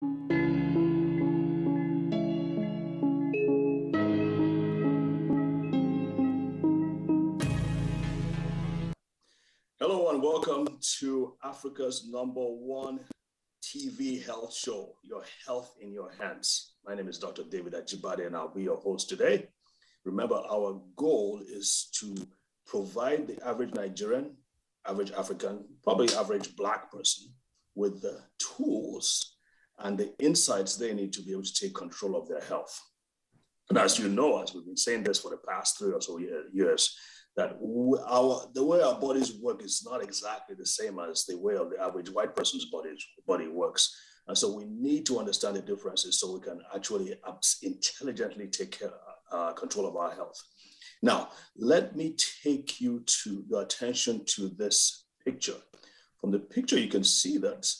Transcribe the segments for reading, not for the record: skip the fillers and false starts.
Hello and welcome to Africa's #1 TV health show, Your Health in Your Hands. My name is Dr. David Ajibade and I'll be your host today. Remember, our goal is to provide the average Nigerian, average African, probably average Black person with the tools and the insights they need to be able to take control of their health. And as you know, as we've been saying this for the past 3 or so years, that the way our bodies work is not exactly the same as the way of the average white person's body works. And so we need to understand the differences so we can actually intelligently take control of our health. Now, let me take your attention to this picture. From the picture, you can see that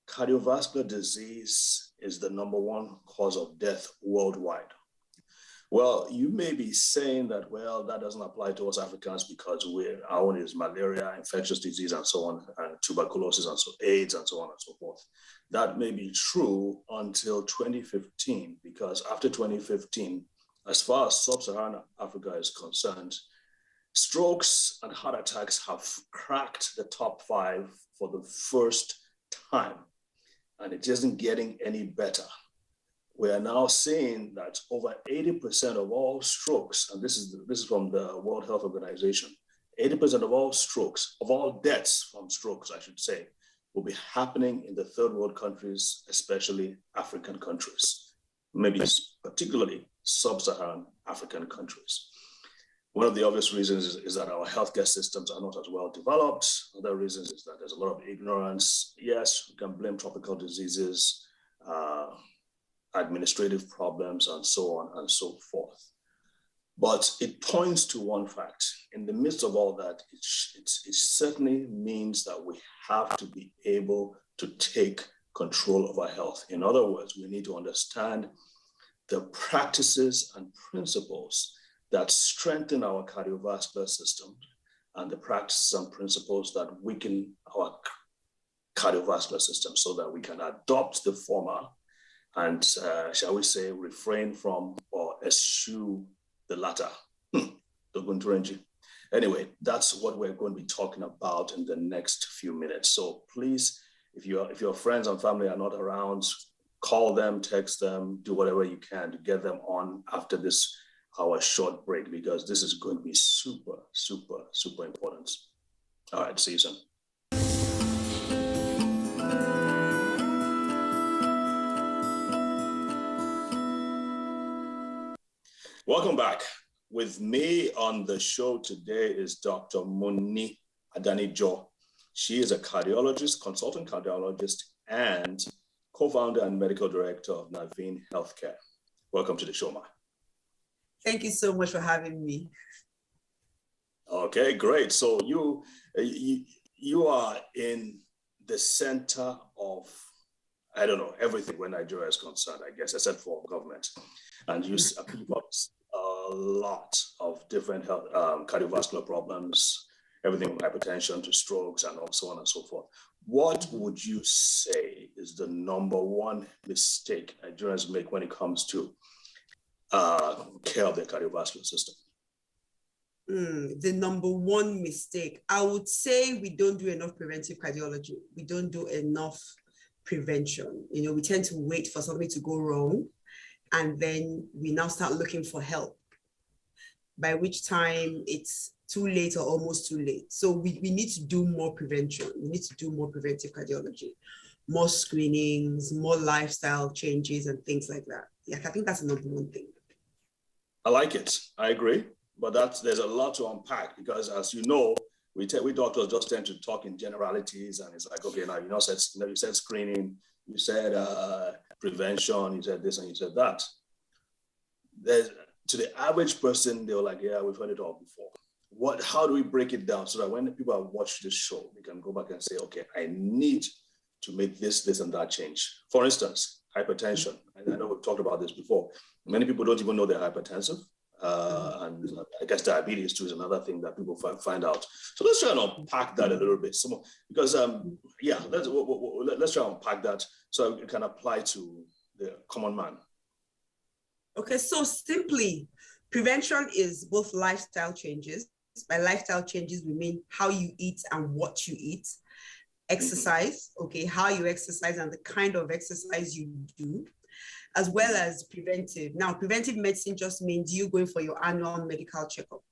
cardiovascular disease is the #1 cause of death worldwide. Well, you may be saying that, well, that doesn't apply to us Africans because our own is malaria, infectious disease, and so on, tuberculosis, and so AIDS, and so on and so forth. That may be true until 2015, because after 2015, as far as sub-Saharan Africa is concerned, strokes and heart attacks have cracked the top 5 for the first time, and it isn't getting any better. We are now seeing that over 80% of all strokes, and this is from the World Health Organization, 80% of all strokes, of all deaths from strokes, I should say, will be happening in the third world countries, especially African countries, maybe particularly sub-Saharan African countries. One of the obvious reasons is that our healthcare systems are not as well developed. Other reasons is that there's a lot of ignorance. Yes, we can blame tropical diseases, administrative problems, and so on and so forth. But it points to one fact. In the midst of all that, it certainly means that we have to be able to take control of our health. In other words, we need to understand the practices and principles that strengthen our cardiovascular system and the practices and principles that weaken our cardiovascular system so that we can adopt the former and, shall we say, refrain from or eschew the latter. Anyway, that's what we're going to be talking about in the next few minutes. So please, if your friends and family are not around, call them, text them, do whatever you can to get them on after this our short break, because this is going to be super, super, super important. All right, see you soon. Welcome back. With me on the show today is Dr. Muni Adanijo. She is a cardiologist, consultant cardiologist, and co-founder and medical director of Naveen Healthcare. Welcome to the show, Ma. Thank you so much for having me. Okay, great. So you are in the center of, I don't know, everything when Nigeria is concerned, I guess, except for government. And you keep up a lot of different health, cardiovascular problems, everything from hypertension to strokes and so on and so forth. What would you say is the #1 mistake Nigerians make when it comes to care of their cardiovascular system? The #1 mistake, I would say we don't do enough preventive cardiology. We don't do enough prevention. We tend to wait for something to go wrong, and then we now start looking for help, by which time it's too late or almost too late. So we need to do more prevention. We need to do more preventive cardiology, more screenings, more lifestyle changes and things like that. Yeah, I think that's the #1 thing. I like it. I agree. But there's a lot to unpack because, as you know, we doctors just tend to talk in generalities, and it's like, okay, now you said screening, you said prevention, you said this and you said that. To the average person, they were like, yeah, we've heard it all before. How do we break it down so that when people have watched this show, they can go back and say, okay, I need to make this and that change? For instance, hypertension. I know we've talked about this before. Many people don't even know they're hypertensive. And I guess diabetes too is another thing that people find out. So let's try and unpack that a little bit. Let's try and unpack that so it can apply to the common man? Okay, so simply, prevention is both lifestyle changes. By lifestyle changes, we mean how you eat and what you eat. Exercise, okay, how you exercise and the kind of exercise you do, as well as preventive. Now, preventive medicine just means you going for your annual medical checkup.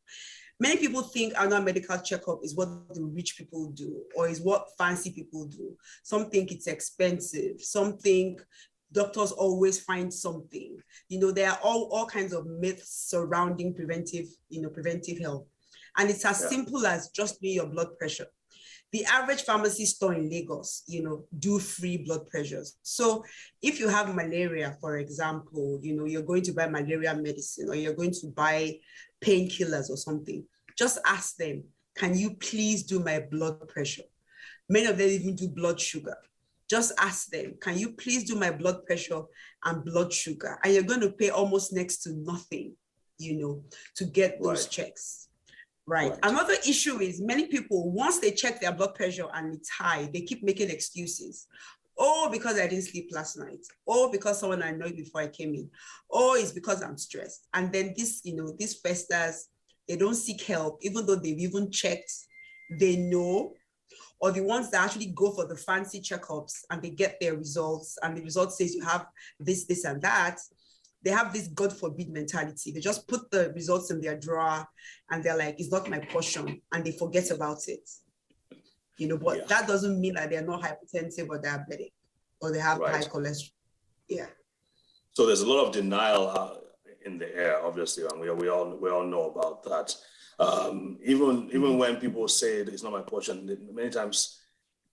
Many people think annual medical checkup is what the rich people do or is what fancy people do. Some think it's expensive. Some think doctors always find something. There are all kinds of myths surrounding preventive health. And it's as simple as just doing your blood pressure. The average pharmacy store in Lagos, do free blood pressures. So if you have malaria, for example, you're going to buy malaria medicine or you're going to buy painkillers or something, just ask them, can you please do my blood pressure? Many of them even do blood sugar. Just ask them, can you please do my blood pressure and blood sugar? And you're going to pay almost next to nothing, to get those checks. Right. Another issue is many people, once they check their blood pressure and it's high, they keep making excuses. Oh, because I didn't sleep last night. Oh, because someone I know before I came in. Oh, it's because I'm stressed. And then this festers, they don't seek help, even though they've even checked, they know. Or the ones that actually go for the fancy checkups and they get their results and the result says you have this, this, and that. They have this God forbid mentality. They just put the results in their drawer and they're like, it's not my portion, and they forget about it. But that doesn't mean that they're not hypertensive or diabetic or they have high cholesterol. Yeah. So there's a lot of denial in the air, obviously, and we all know about that. Even when people say it's not my portion, many times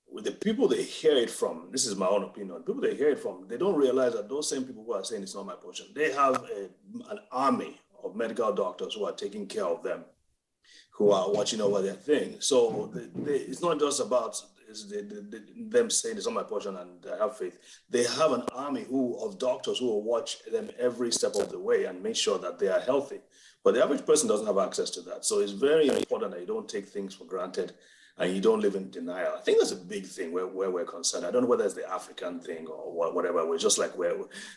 with the people they hear it from, this is my own opinion, people they hear it from, they don't realize that those same people who are saying it's not my portion, they have an army of medical doctors who are taking care of them, who are watching over their thing. So it's not just about them saying it's not my portion and I have faith. They have an army of doctors who will watch them every step of the way and make sure that they are healthy. But the average person doesn't have access to that. So it's very important that you don't take things for granted and you don't live in denial. I think that's a big thing where we're concerned. I don't know whether it's the African thing or whatever. We're just like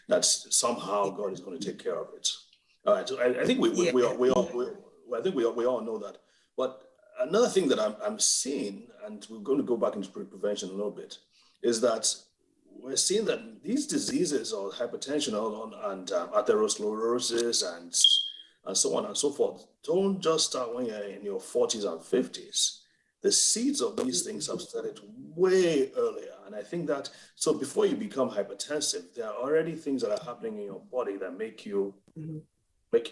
that's somehow God is going to take care of it. All right. So I think we all know that. But another thing that I'm seeing, and we're going to go back into prevention a little bit, is that we're seeing that these diseases or hypertension and atherosclerosis and so on and so forth don't just start when you're in your 40s and 50s. The seeds of these things have started way earlier. And I think that, so before you become hypertensive, there are already things that are happening in your body that make you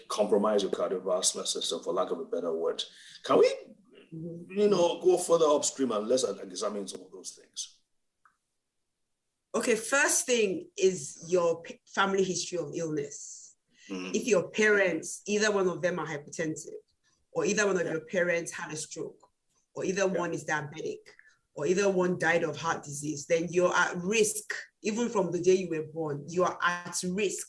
compromise your cardiovascular system, for lack of a better word. Can we, go further upstream and let's examine some of those things? Okay, first thing is your family history of illness. If your parents, either one of them are hypertensive, or either one of your parents had a stroke, or either one is diabetic, or either one died of heart disease, then you're at risk. Even from the day you were born, you are at risk.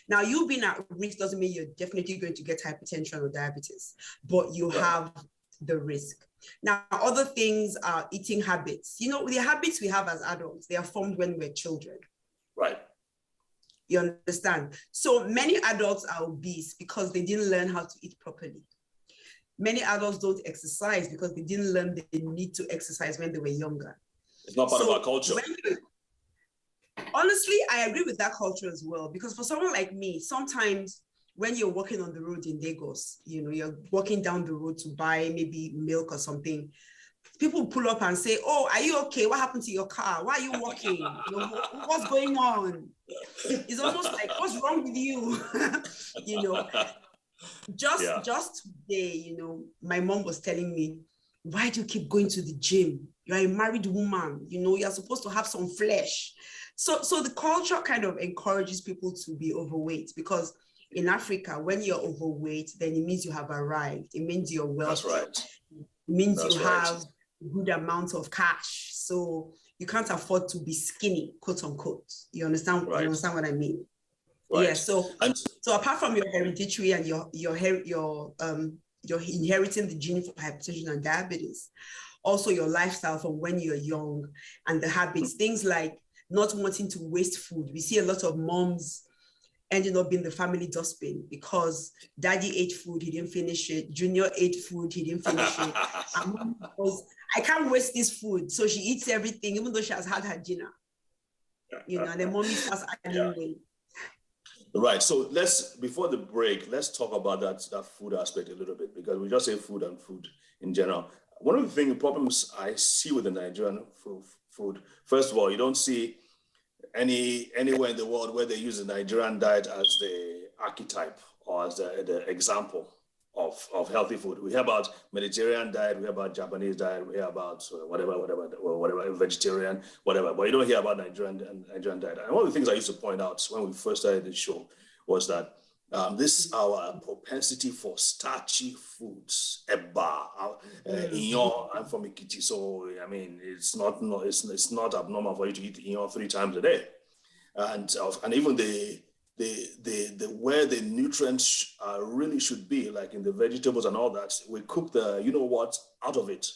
Now, you being at risk doesn't mean you're definitely going to get hypertension or diabetes, but you have the risk. Now, other things are eating habits. The habits we have as adults, they are formed when we're children. Right. You understand? So many adults are obese because they didn't learn how to eat properly. Many adults don't exercise because they didn't learn they need to exercise when they were younger. It's not part of our culture. Honestly, I agree with that culture as well, because for someone like me, sometimes when you're walking on the road in Lagos, you're walking down the road to buy maybe milk or something, people pull up and say, oh, are you okay? What happened to your car? Why are you walking? What's going on? It's almost like, what's wrong with you? Just today, my mom was telling me, why do you keep going to the gym? You're a married woman, you're supposed to have some flesh. So the culture kind of encourages people to be overweight, because in Africa, when you're overweight, then it means you have arrived. It means you're wealthy. That's right. It means you have a good amount of cash. So you can't afford to be skinny, quote unquote. You understand? Right. You understand what I mean? Right. Yeah. So apart from your hereditary and you're inheriting the gene for hypertension and diabetes, also your lifestyle from when you're young and the habits, things like not wanting to waste food. We see a lot of moms ending up being the family dustbin because daddy ate food, he didn't finish it. Junior ate food, he didn't finish it. And mom goes, I can't waste this food. So she eats everything, even though she has had her dinner. And then mommy starts adding weight. Right. So before the break, let's talk about that food aspect a little bit, because we just say food and food in general. One of the problems I see with the Nigerian food, first of all, you don't see anywhere in the world where they use the Nigerian diet as the archetype or as the example of healthy food. We hear about Mediterranean diet, we hear about Japanese diet, we hear about whatever, vegetarian, whatever, but you don't hear about Nigerian diet. And one of the things I used to point out when we first started the show was that this our propensity for starchy foods, eba, I'm from Ikiti, so I mean it's not abnormal for you to eat inyo 3 times a day, and even the where the nutrients really should be, like in the vegetables and all that, we cook out of it.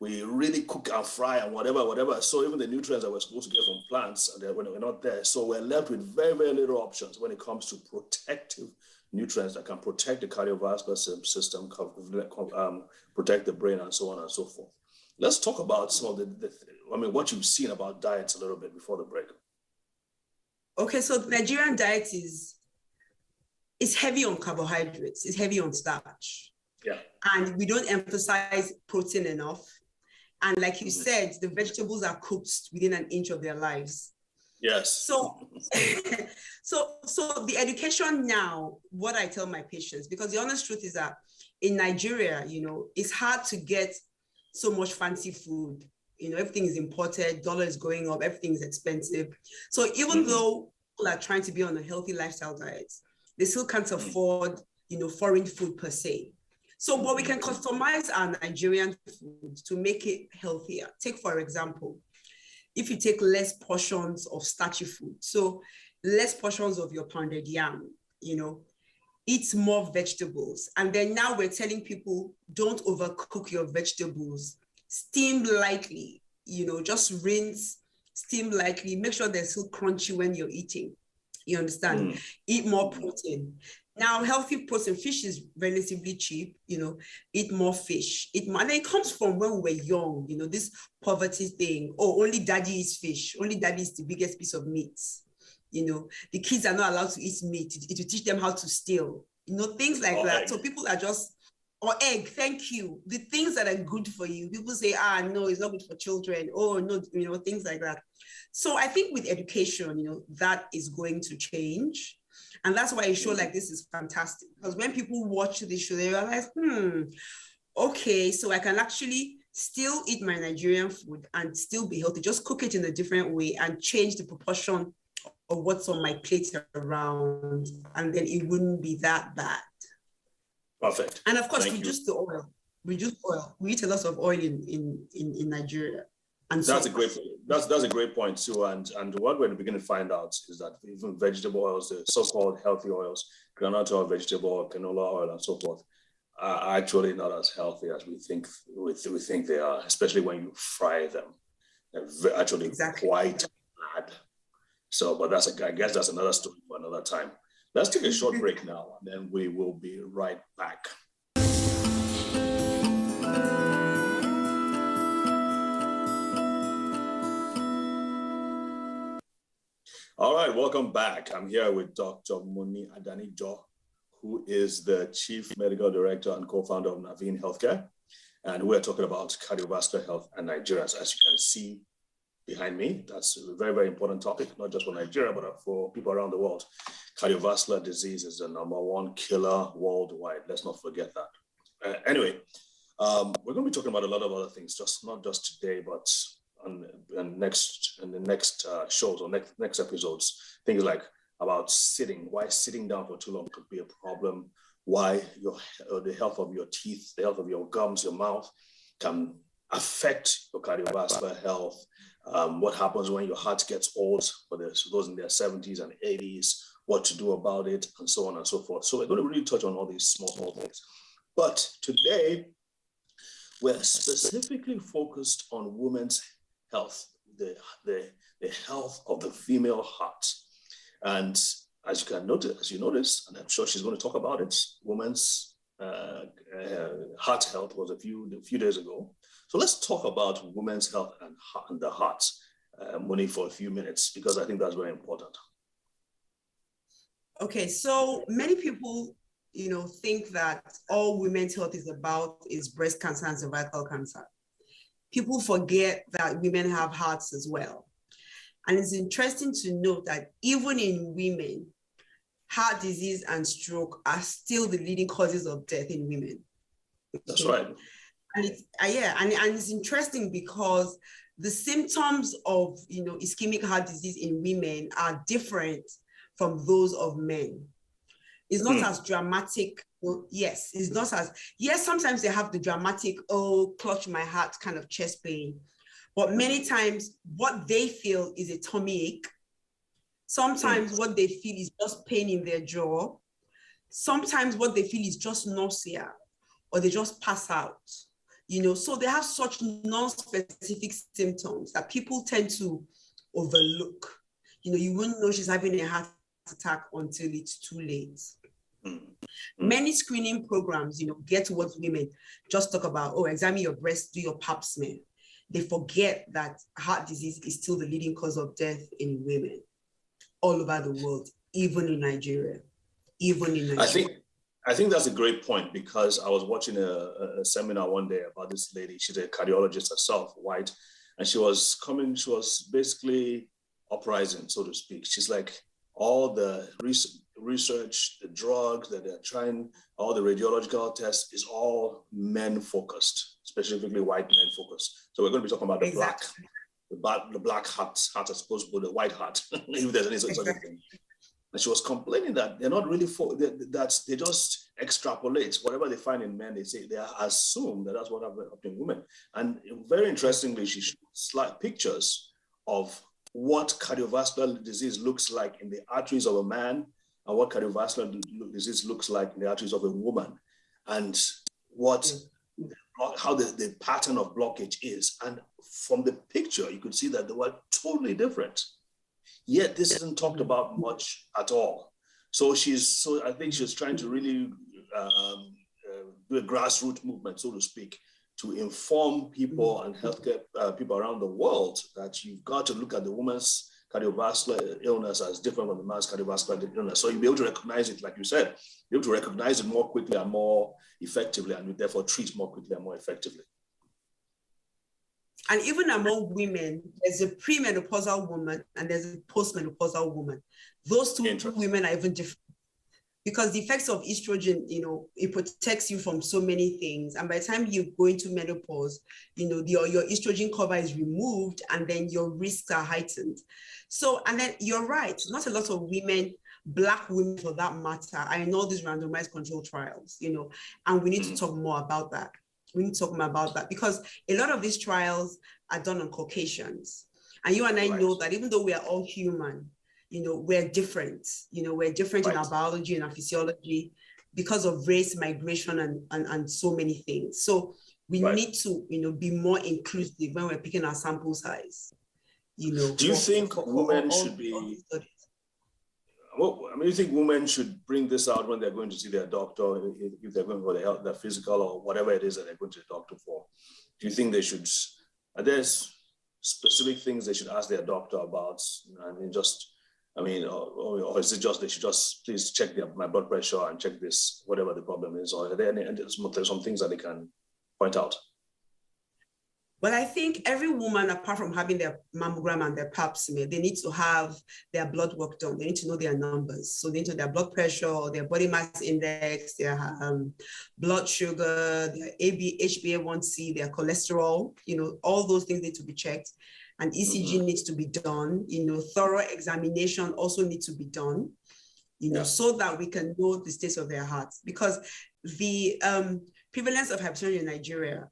We really cook and fry and whatever. So even the nutrients that we're supposed to get from plants, when we're not there. So we're left with very, very little options when it comes to protective nutrients that can protect the cardiovascular system, protect the brain, and so on and so forth. Let's talk about some of what you've seen about diets a little bit before the break. Okay, so the Nigerian diet is heavy on carbohydrates, it's heavy on starch. Yeah. And we don't emphasize protein enough. And like you said, the vegetables are cooked within an inch of their lives. Yes. So the education now, what I tell my patients, because the honest truth is that in Nigeria, it's hard to get so much fancy food. Everything is imported, dollar is going up, everything is expensive. So even though people are trying to be on a healthy lifestyle diet, they still can't afford, foreign food per se. But we can customize our Nigerian food to make it healthier. Take, for example, if you take less portions of starchy food, so less portions of your pounded yam, eat more vegetables. And then now we're telling people, don't overcook your vegetables. Steam lightly, just rinse, steam lightly. Make sure they're still crunchy when you're eating. You understand? Eat more protein. Now, healthy protein, fish is relatively cheap, eat more fish. And then it comes from when we were young, this poverty thing. Oh, only daddy eats fish. Only daddy is the biggest piece of meat. The kids are not allowed to eat meat. It will teach them how to steal, things like that. Egg. So people are just, or egg, thank you. The things that are good for you. People say, no, it's not good for children. Oh, no, things like that. So I think with education, that is going to change. And that's why a show like this is fantastic. Because when people watch this show, they realize, okay, so I can actually still eat my Nigerian food and still be healthy. Just cook it in a different way and change the proportion of what's on my plate around. And then it wouldn't be that bad. Perfect. And of course, reduce the oil. Reduce oil. We eat a lot of oil in Nigeria. And that's a great point too. And what we're beginning to find out is that even vegetable oils, the so-called healthy oils, groundnut oil, vegetable oil, canola oil, and so forth, are actually not as healthy as we think they are, especially when you fry them. They're actually quite bad. So, but I guess that's another story for another time. Let's take a short break now, and then we will be right back. All right, welcome back. I'm here with Dr. Muni Adanijo, who is the Chief Medical Director and co-founder of Naveen Healthcare. And we're talking about cardiovascular health and Nigeria. As you can see behind me, that's a very, very important topic, not just for Nigeria, but for people around the world. Cardiovascular disease is the #1 killer worldwide. Let's not forget that. Anyway, we're going to be talking about a lot of other things, not just today, but in the next shows or next episodes. Things like about why sitting down for too long could be a problem, why the health of your teeth, the health of your gums, your mouth can affect your cardiovascular health, what happens when your heart gets old, for those in their 70s and 80s, what to do about it, and so on and so forth. So we're going to really touch on all these small things. But today, we're specifically focused on women's health, the the health of the female heart. And as you notice, and I'm sure she's going to talk about it, women's heart health was a few days ago. So let's talk about women's health and the heart, Moni, for a few minutes, because I think that's very important. Okay, so many people, think that all women's health is about is breast cancer and cervical cancer. People forget that women have hearts as well. And it's interesting to note that even in women, heart disease and stroke are still the leading causes of death in women. That's right. And it's and it's interesting because the symptoms of ischemic heart disease in women are different from those of men. It's not as dramatic. Well, yes, it's not as sometimes they have the dramatic, clutch my heart kind of chest pain. But many times what they feel is a tummy ache. Sometimes what they feel is just pain in their jaw. Sometimes what they feel is just nausea, or they just pass out. So they have such non-specific symptoms that people tend to overlook. You wouldn't know she's having a heart attack until it's too late. Many screening programs, get towards women, just talk about, examine your breast, do your pap smear. They forget that heart disease is still the leading cause of death in women all over the world, even in Nigeria. I think that's a great point, because I was watching a seminar one day about this lady. She's a cardiologist herself, white, and she was basically uprising, so to speak. She's like, all the research, the drugs that they're trying, all the radiological tests is all men focused, specifically white men focused. So we're going to be talking about the black heart as opposed to the white heart, if there's any such thing. And she was complaining that they're not really that they just extrapolate whatever they find in men. They say they assume that that's what happened in women. And very interestingly, she showed pictures of what cardiovascular disease looks like in the arteries of a man and what cardiovascular disease looks like in the arteries of a woman, and how the pattern of blockage is. And from the picture, you could see that they were totally different. Yet this isn't talked about much at all. So I think she's trying to really do a grassroots movement, so to speak, to inform people and healthcare people around the world that you've got to look at the woman's cardiovascular illness as different from the man's cardiovascular illness. So you'll be able to recognize it, like you said, be able to recognize it more quickly and more effectively, and therefore treat more quickly and more effectively. And even among women, there's a premenopausal woman and there's a postmenopausal woman. Those two women are even different, because the effects of estrogen, it protects you from so many things. And by the time you go into menopause, your estrogen cover is removed, and then your risks are heightened. So, and then you're right, not a lot of women, Black women for that matter, are in all these randomized control trials, and we need to talk more about that. We need to talk more about that, because a lot of these trials are done on Caucasians. And you and I know that even though we are all human, we're different. We're different in our biology and our physiology because of race, migration, and so many things. So we need to, be more inclusive when we're picking our sample size. Do you think women should be? Well, you think women should bring this out when they're going to see their doctor, if they're going for their physical or whatever it is that they're going to the doctor for? Do you think they should? Are there specific things they should ask their doctor about? Or is it just they should just please check my blood pressure and check this, whatever the problem is? Or are there some things that they can point out? Well, I think every woman, apart from having their mammogram and their pap smear, they need to have their blood work done. They need to know their numbers. So they need to know their blood pressure, their body mass index, their blood sugar, their HbA1c, their cholesterol, all those things need to be checked. And ECG needs to be done. Thorough examination also needs to be done, so that we can know the state of their hearts. Because the prevalence of hypertension in Nigeria,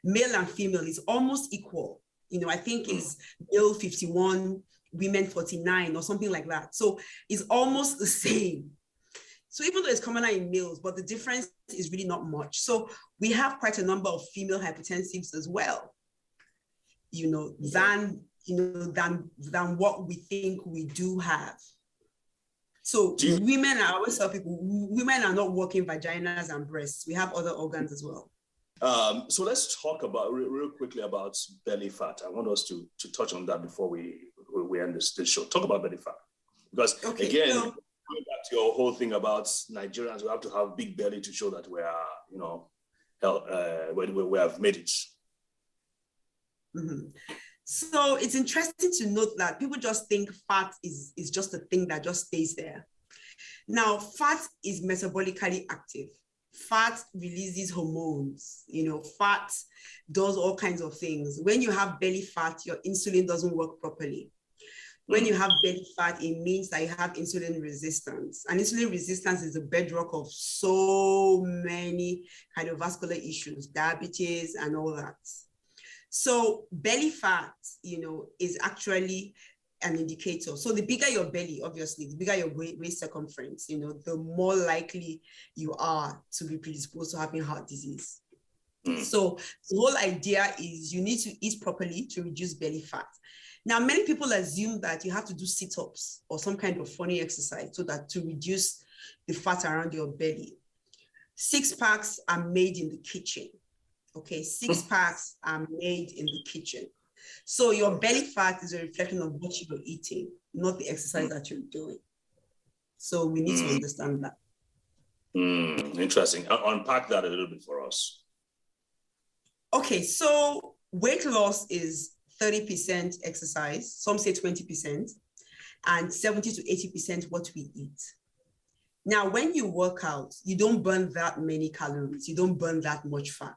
male and female is almost equal. I think it's male 51, women 49 or something like that. So it's almost the same. So even though it's commoner in males, but the difference is really not much. So we have quite a number of female hypertensives as well, than than what we think we do have. So women, I always tell people, women are not walking vaginas and breasts. We have other organs as well. So let's talk about real quickly about belly fat. I want us to touch on that before we end this show. Talk about belly fat, because again, going back to your whole thing about Nigerians, we have to have big belly to show that we are, we have made it. Mm-hmm. So it's interesting to note that people just think fat is just a thing that just stays there. Now, fat is metabolically active. Fat releases hormones, fat does all kinds of things. When you have belly fat, your insulin doesn't work properly. When you have belly fat, it means that you have insulin resistance. And insulin resistance is the bedrock of so many cardiovascular issues, diabetes and all that. So belly fat, is actually an indicator. So the bigger your belly, obviously, the bigger your waist circumference, the more likely you are to be predisposed to having heart disease. So the whole idea is you need to eat properly to reduce belly fat. Now, many people assume that you have to do sit-ups or some kind of funny exercise to reduce the fat around your belly. 6-packs are made in the kitchen. Okay, 6-packs are made in the kitchen. So your belly fat is a reflection of what you're eating, not the exercise that you're doing. So we need to understand that. Interesting. Unpack that a little bit for us. Okay, so weight loss is 30% exercise, some say 20%, and 70 to 80% what we eat. Now, when you work out, you don't burn that many calories, you don't burn that much fat.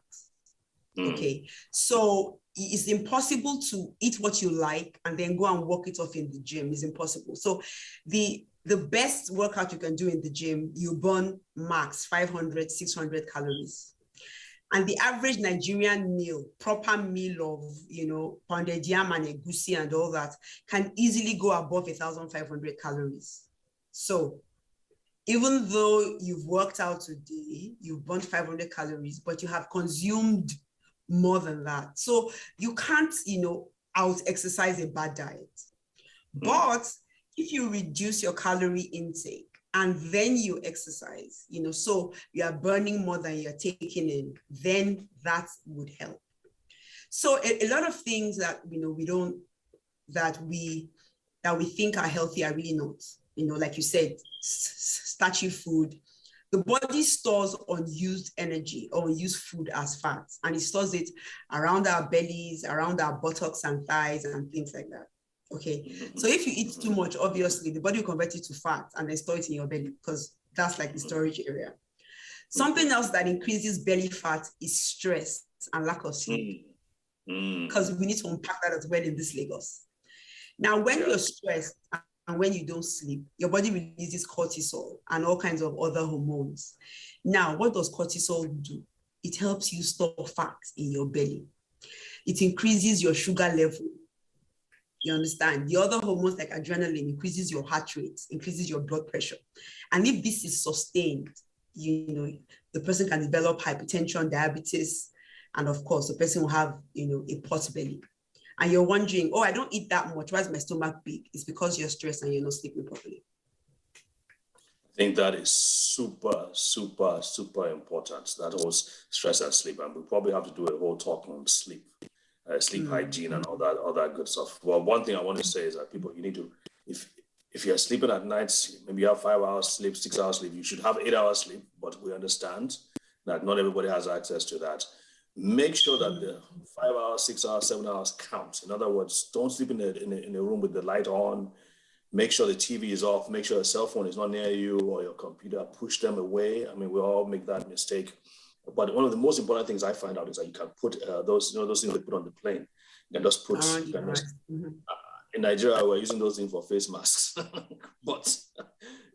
Okay, so it's impossible to eat what you like and then go and work it off in the gym. It's impossible. So the best workout you can do in the gym, you burn max 500, 600 calories. And the average Nigerian meal, proper meal of, pounded yam and egusi and all that, can easily go above 1,500 calories. So even though you've worked out today, you've burned 500 calories, but you have consumed more than that. So you can't, out-exercise a bad diet. But if you reduce your calorie intake and then you exercise, so you are burning more than you're taking in, then that would help. So a lot of things that, that we think are healthy are really not. Like you said, starchy food. The body stores unused energy or unused food as fat, and it stores it around our bellies, around our buttocks and thighs and things like that. Okay, so if you eat too much, obviously the body will convert it to fat and then store it in your belly because that's like the storage area. Something else that increases belly fat is stress and lack of sleep, because we need to unpack that as well in this Lagos. Now, when you're stressed and when you don't sleep, your body releases cortisol and all kinds of other hormones. Now, what does cortisol do? It helps you store fat in your belly. It increases your sugar level. You understand? The other hormones like adrenaline increases your heart rate, increases your blood pressure. And if this is sustained, the person can develop hypertension, diabetes, and of course, the person will have, a pot belly. And you're wondering, I don't eat that much. Why is my stomach big? It's because you're stressed and you're not sleeping properly. I think that is super, super, super important. That whole stress and sleep. And we probably have to do a whole talk on sleep, sleep hygiene and all that good stuff. Well, one thing I want to say is that people, you need to, if you're sleeping at night, maybe you have 5 hours sleep, 6 hours sleep, you should have 8 hours sleep, but we understand that not everybody has access to that. Make sure that the 5 hours, 6 hours, 7 hours counts. In other words, don't sleep in a room with the light on. Make sure the TV is off. Make sure the cell phone is not near you or your computer. Push them away. I mean, we all make that mistake. But one of the most important things I find out is that you can put those things they put on the plane. You can just put. In Nigeria, we're using those things for face masks, but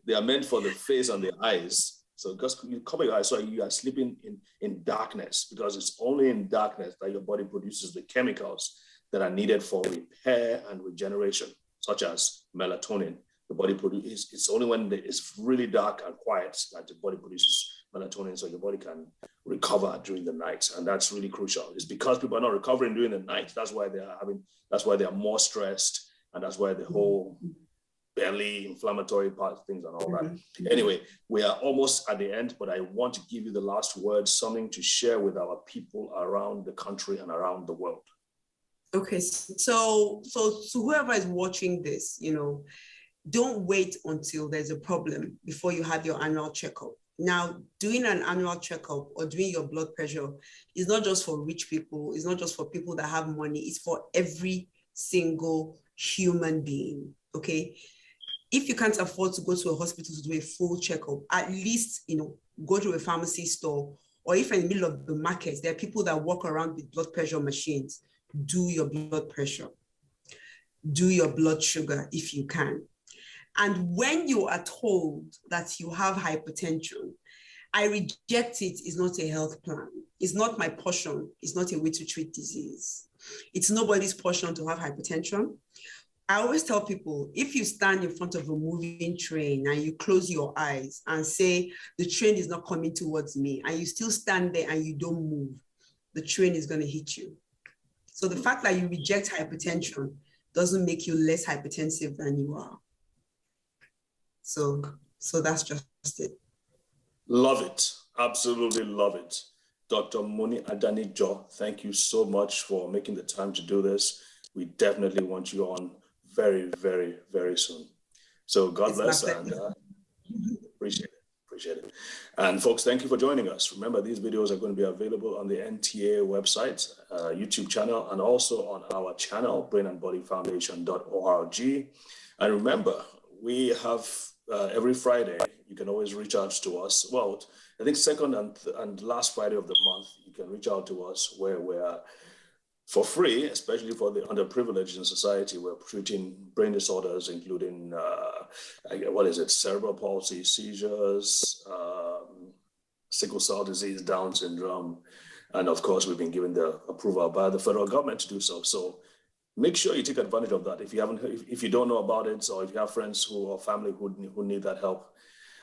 they are meant for the face and the eyes. So just you cover your eyes so you are sleeping in darkness, because it's only in darkness that your body produces the chemicals that are needed for repair and regeneration, such as melatonin. The body produces, it's only when it's really dark and quiet that the body produces melatonin, so your body can recover during the night. And that's really crucial. It's because people are not recovering during the night. That's why they are more stressed. And that's why the whole belly inflammatory part things and all that. Anyway, we are almost at the end, but I want to give you the last word, something to share with our people around the country and around the world. Okay, so whoever is watching this, don't wait until there's a problem before you have your annual checkup. Now, doing an annual checkup or doing your blood pressure is not just for rich people. It's not just for people that have money. It's for every single human being, okay? If you can't afford to go to a hospital to do a full checkup, at least, go to a pharmacy store, or if in the middle of the market, there are people that walk around with blood pressure machines. Do your blood pressure. Do your blood sugar if you can. And when you are told that you have hypertension, I reject it. It's not a health plan. It's not my portion. It's not a way to treat disease. It's nobody's portion to have hypertension. I always tell people, if you stand in front of a moving train and you close your eyes and say, the train is not coming towards me, and you still stand there and you don't move, the train is going to hit you. So the fact that you reject hypertension doesn't make you less hypertensive than you are. So that's just it. Love it. Absolutely love it. Dr. Moni Adanijo, thank you so much for making the time to do this. We definitely want you on very, very, very soon. So God bless and appreciate it. And folks, thank you for joining us. Remember, these videos are going to be available on the NTA website, YouTube channel, and also on our channel, brainandbodyfoundation.org. And remember, we have every Friday, you can always reach out to us. Well, I think second and last Friday of the month, you can reach out to us where we're for free, especially for the underprivileged in society. We're treating brain disorders, including, cerebral palsy, seizures, sickle cell disease, Down syndrome. And of course, we've been given the approval by the federal government to do so. So make sure you take advantage of that. If you don't know about it, or if you have friends or family who need that help,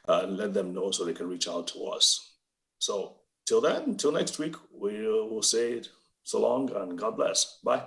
let them know so they can reach out to us. So till then, till next week, we will say so long and God bless. Bye.